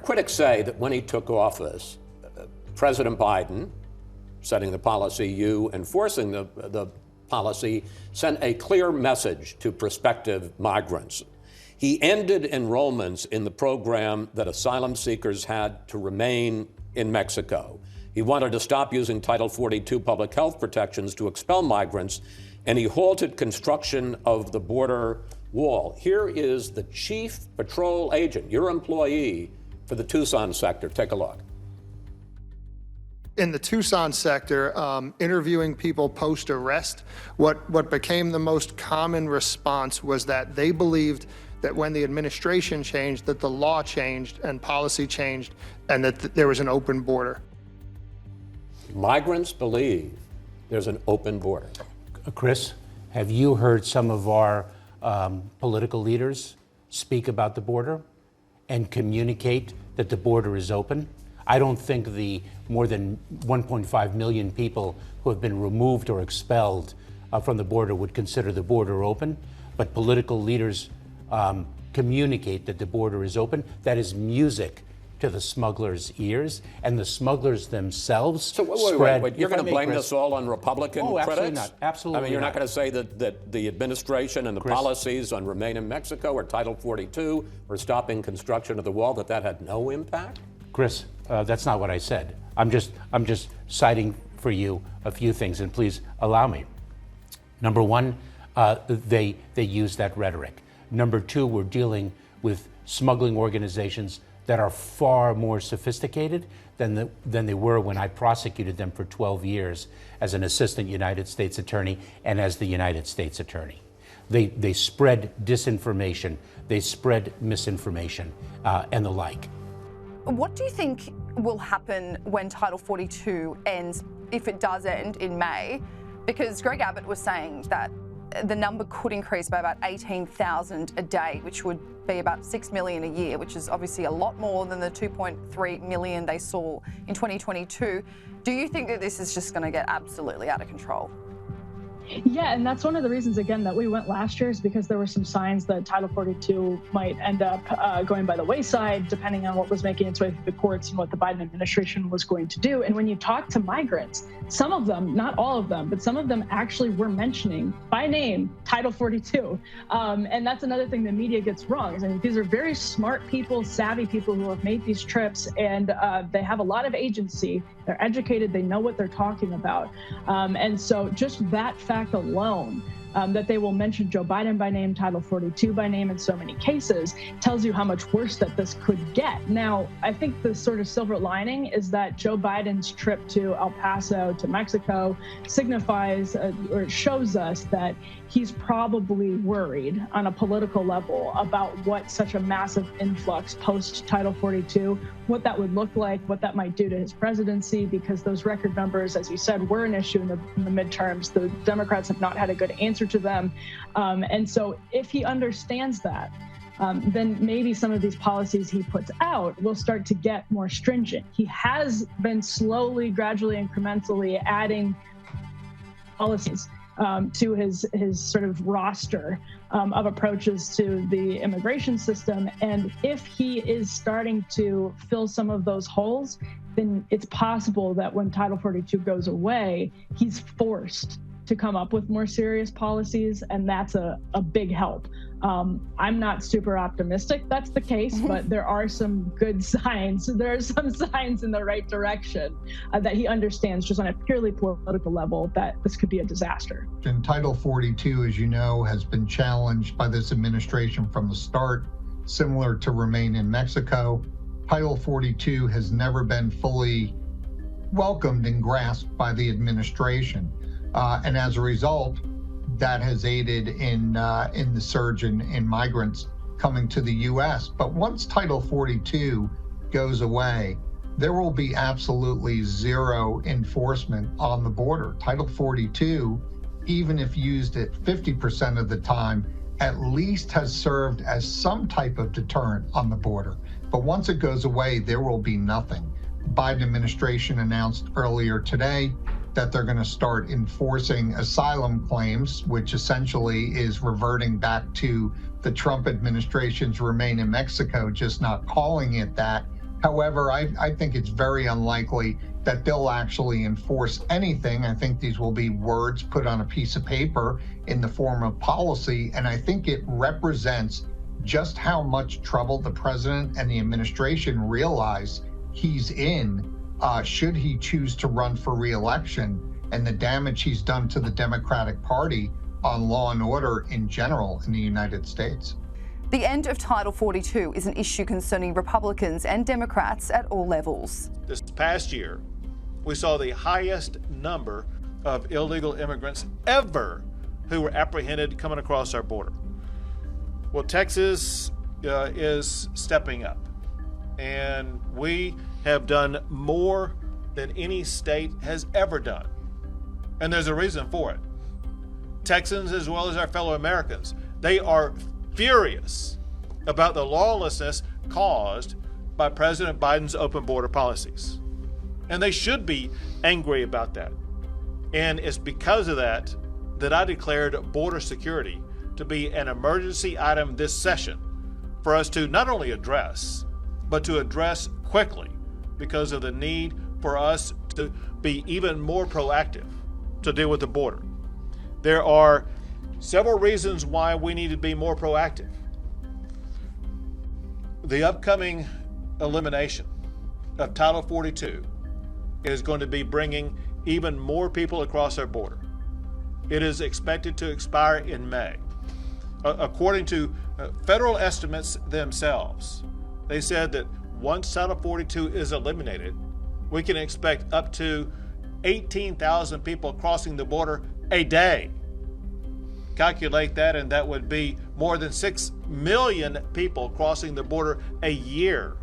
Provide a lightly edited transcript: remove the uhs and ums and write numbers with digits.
Critics say that when he took office, President Biden, setting the policy, you enforcing the policy, sent a clear message to prospective migrants. He ended enrollments in the program that asylum seekers had to remain in Mexico. He wanted to stop using Title 42 public health protections to expel migrants, and he halted construction of the border wall. Here is the chief patrol agent, your employee, for the Tucson sector. Take a look. In the Tucson sector, interviewing people post-arrest, what became the most common response was that they believed that when the administration changed, that the law changed and policy changed, and that there was an open border. Migrants believe there's an open border. Chris, have you heard some of our political leaders speak about the border and communicate that the border is open? I don't think the more than 1.5 million people who have been removed or expelled from the border would consider the border open, but political leaders communicate that the border is open. That is music to the smugglers' ears, and the smugglers themselves spread. Wait. You're going to blame this all on Republican critics? Absolutely not. Absolutely I mean, you're not not going to say that the administration and the policies on Remain in Mexico or Title 42 or stopping construction of the wall, that had no impact? Chris, that's not what I said. I'm just citing for you a few things, and please allow me. Number one, they use that rhetoric. Number two, we're dealing with smuggling organizations that are far more sophisticated than they were when I prosecuted them for 12 years as an assistant United States attorney and as the United States attorney. They spread disinformation, they spread misinformation, and the like. What do you think will happen when Title 42 ends, if it does end in May? Because Greg Abbott was saying that the number could increase by about 18,000 a day, which would be about 6 million a year, which is obviously a lot more than the 2.3 million they saw in 2022. Do you think that this is just going to get absolutely out of control? Yeah, and that's one of the reasons, again, that we went last year, is because there were some signs that Title 42 might end up going by the wayside, depending on what was making its way through the courts and what the Biden administration was going to do. And when you talk to migrants, some of them, not all of them, but some of them actually were mentioning by name Title 42. And that's another thing the media gets wrong. Is, I mean, these are very smart people, savvy people who have made these trips, and they have a lot of agency. They're educated, they know what they're talking about. And so just that fact alone, that they will mention Joe Biden by name, Title 42 by name in so many cases, tells you how much worse that this could get. Now, I think the sort of silver lining is that Joe Biden's trip to El Paso, to Mexico, signifies or shows us that he's probably worried on a political level about what such a massive influx post Title 42, what that would look like, what that might do to his presidency, because those record numbers, as you said, were an issue in the midterms. The Democrats have not had a good answer to them. And so if he understands that, then maybe some of these policies he puts out will start to get more stringent. He has been slowly, gradually, incrementally adding policies to his sort of roster of approaches to the immigration system. And if he is starting to fill some of those holes, then it's possible that when Title 42 goes away, he's forced to come up with more serious policies, and that's a big help. I'm not super optimistic that's the case, but there are some good signs. There are some signs in the right direction that he understands just on a purely political level that this could be a disaster. And Title 42, as you know, has been challenged by this administration from the start, similar to Remain in Mexico. Title 42 has never been fully welcomed and grasped by the administration. And as a result, that has aided in the surge in migrants coming to the U.S. But once Title 42 goes away, there will be absolutely zero enforcement on the border. Title 42, even if used at 50% of the time, at least has served as some type of deterrent on the border. But once it goes away, there will be nothing. Biden administration announced earlier today that they're going to start enforcing asylum claims, which essentially is reverting back to the Trump administration's Remain in Mexico, just not calling it that, However, I think it's very unlikely that they'll actually enforce anything. I think these will be words put on a piece of paper in the form of policy, and I think it represents just how much trouble the president and the administration realize he's in should he choose to run for re-election, and the damage he's done to the Democratic Party on law and order in general in the United States. The end of Title 42 is an issue concerning Republicans and Democrats at all levels. This past year, we saw the highest number of illegal immigrants ever who were apprehended coming across our border. Well, Texas is stepping up, and we have done more than any state has ever done. And there's a reason for it. Texans, as well as our fellow Americans, they are furious about the lawlessness caused by President Biden's open border policies. And they should be angry about that. And it's because of that that I declared border security to be an emergency item this session for us to not only address, but to address quickly because of the need for us to be even more proactive to deal with the border. There are several reasons why we need to be more proactive. The upcoming elimination of Title 42 is going to be bringing even more people across our border. It is expected to expire in May. According to federal estimates themselves, they said that once Title 42 is eliminated, we can expect up to 18,000 people crossing the border a day. Calculate that, and that would be more than 6 million people crossing the border a year.